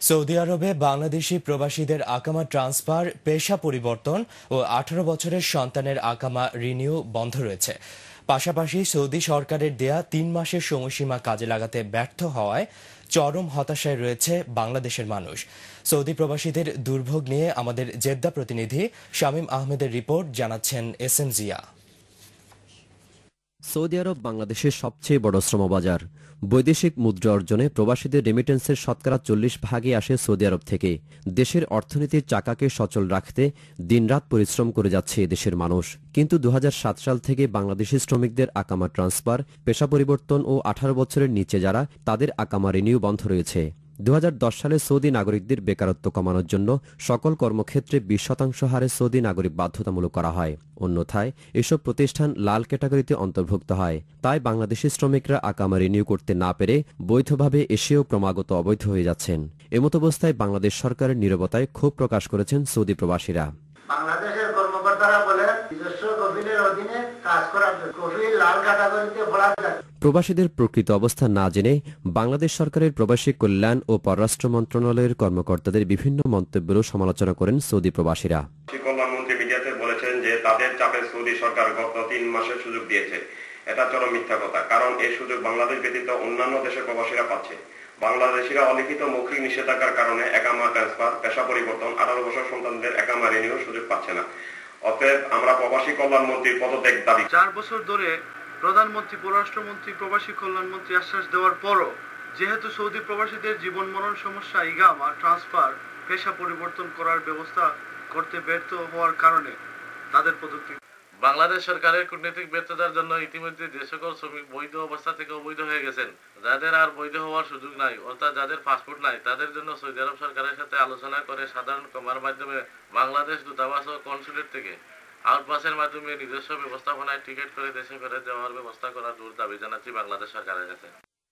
Saudi আরবে বাংলাদেশি প্রবাসীদের আকামা ট্রান্সফার, পেশা পরিবর্তন ও 18 বছরের সন্তানের আকামা রিনিউ বন্ধ রয়েছে। পাশাপাশি সৌদি সরকারের দেয়া 3 মাসের সময়সীমা কাজে লাগাতে ব্যর্থ হওয়ায় চরম হতাশায় রয়েছে বাংলাদেশের মানুষ। সৌদি প্রবাসীদের দুর্ভোগ নিয়ে আমাদের জেদ্দা প্রতিনিধি শামীম আহমেদের রিপোর্ট, জানাচ্ছেন এসএম জিয়া। সৌদি আরব বাংলাদেশের সবচেয়ে বড় শ্রমবাজার। বৈদেশিক মুদ্রা অর্জনে প্রবাসীদের রেমিটেন্সের শতকরা 40% আসে সৌদি আরব থেকে। দেশের অর্থনীতির চাকাকে সচল রাখতে দিনরাত পরিশ্রম করে যাচ্ছে এদেশের মানুষ। কিন্তু 2007 সাল থেকে বাংলাদেশি শ্রমিকদের আকামা ট্রান্সফার, পেশা পরিবর্তন ও 18 বছরের নিচে যারা, তাদের আকামা রিনিউ বন্ধ রয়েছে। 2010 সালে সৌদি নাগরিকদের বেকারত্ব কমানোর জন্য সকল কর্মক্ষেত্রে 20% হারে সৌদি নাগরিক বাধ্যতামূলক করা হয়। অন্যথায় এসব প্রতিষ্ঠান লাল ক্যাটাগরিতে অন্তর্ভুক্ত হয়। তাই বাংলাদেশি শ্রমিকরা আকামা রিনিউ করতে না পেরে বৈধভাবে এসেও ক্রমাগত অবৈধ হয়ে যাচ্ছেন। এমতাবস্থায় বাংলাদেশ সরকারের নীরবতায় ক্ষোভ প্রকাশ করেছেন সৌদি প্রবাসীরা। বাংলাদেশের কর্মকর্তারা বলেন নিজস্ব কফিলের অধীনে কাজ করার জন্য কফিল লাল ক্যাটাগরিতে ভরা যায়। প্রবাসীদের প্রকৃত অবস্থা না জেনে বাংলাদেশ সরকারের প্রবাসী কল্যাণ ও পররাষ্ট্র মন্ত্রণালয়ের কর্মকর্তাদের বিভিন্ন মন্তব্যেরও সমালোচনা করেন সৌদি প্রবাসীরা। কল্যাণমন্ত্রী মিডিয়াতে বলেছেন যে তাদের চাপে সৌদি সরকার গত 3 মাসের সুযোগ দিয়েছে। এটা চরম মিথ্যা কথা, কারণ এই সুযোগ বাংলাদেশ ব্যতীত অন্যান্য দেশের প্রবাসীরা পাচ্ছে। বাংলাদেশিরা অলিখিত মৌখিক নিষেধাজ্ঞার কারণে একামা ট্রান্সফার, পেশা পরিবর্তন, 18 বছর সন্তানদের একামা রিনিউ সুযোগ পাচ্ছে না। অতএব আমরা প্রবাসী কল্যাণমন্ত্রীর পদত্যাগ দাবি। 4 বছর ধরে প্রধানমন্ত্রী, পররাষ্ট্রমন্ত্রী, প্রবাসী কল্যাণমন্ত্রী আশ্বাস দেওয়ার পরও যেহেতু সৌদি প্রবাসীদের জীবন মরণ সমস্যা, ইকামা ট্রান্সফার, পেশা পরিবর্তন করার ব্যবস্থা করতে ব্যর্থ হওয়ার কারণে তাদের পদত্যাগ। বাংলাদেশ সরকারের কূটনৈতিক ব্যর্থতার জন্য ইতিমধ্যে যে সকল শ্রমিক বৈধ অবস্থা থেকে অবৈধ হয়ে গেছেন, যাদের আর বৈধ হওয়ার সুযোগ নাই, অর্থাৎ যাদের পাসপোর্ট নাই, তাদের জন্য সৌদি আরব সরকারের সাথে আলোচনা করে সাধারণ কমার মাধ্যমে বাংলাদেশ দূতাবাস ও কনসুলেট থেকে আউটপাসের মাধ্যমে নিজস্ব ব্যবস্থাপনায় টিকিট করে দেশে ফেরত যাওয়ার ব্যবস্থা করার জোর দাবি জানাচ্ছি বাংলাদেশ সরকারের কাছে।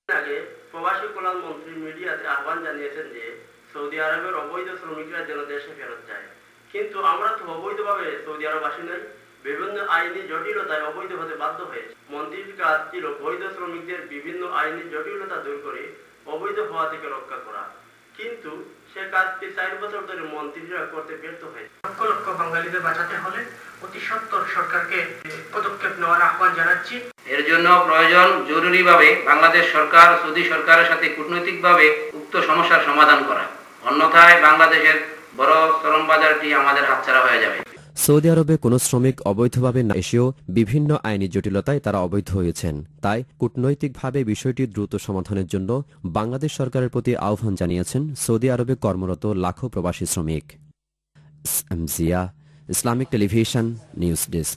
আগে প্রবাসী কল্যাণমন্ত্রী মিডিয়াতে আহ্বান জানিয়েছেন যে সৌদি আরবের অবৈধ শ্রমিকরা যেন দেশে ফেরত যায়, কিন্তু আমরা তো অবৈধভাবে সৌদি আরব আসি নাই। বিভিন্ন আইনি জটিলতায় অবৈধ হতে বাধ্য হয়েছে। মন্ত্রীর কাজ ছিল বৈধ শ্রমিকদের বিভিন্ন আইনি জটিলতা দূর করে অবৈধ হওয়া থেকে রক্ষা করা, কিন্তু সে কাজটি 4 বছর ধরে মন্ত্রীরা করতে ব্যর্থ হয়েছে। লক্ষ লক্ষ বাঙালিদের বাঁচাতে হলে অতি সত্বর সরকারকে পদক্ষেপ নেওয়ার আহ্বান জানাচ্ছি। এর জন্য প্রয়োজন জরুরিভাবে বাংলাদেশ সরকার সৌদি সরকারের সাথে কূটনৈতিকভাবে উক্ত সমস্যার সমাধান করা, অন্যথায় বাংলাদেশের বড় শ্রম বাজারটি আমাদের হাতছাড়া হয়ে যাবে। সৌদি আরবে কোনো শ্রমিক অবৈধভাবে না এসেও বিভিন্ন আইনি জটিলতায় তারা অবৈধ হয়েছেন। তাই কূটনৈতিকভাবে বিষয়টি দ্রুত সমাধানের জন্য বাংলাদেশ সরকারের প্রতি আহ্বান জানিয়েছেন সৌদি আরবে কর্মরত লাখো প্রবাসী শ্রমিক। SM Zia, Islamic television, news desk.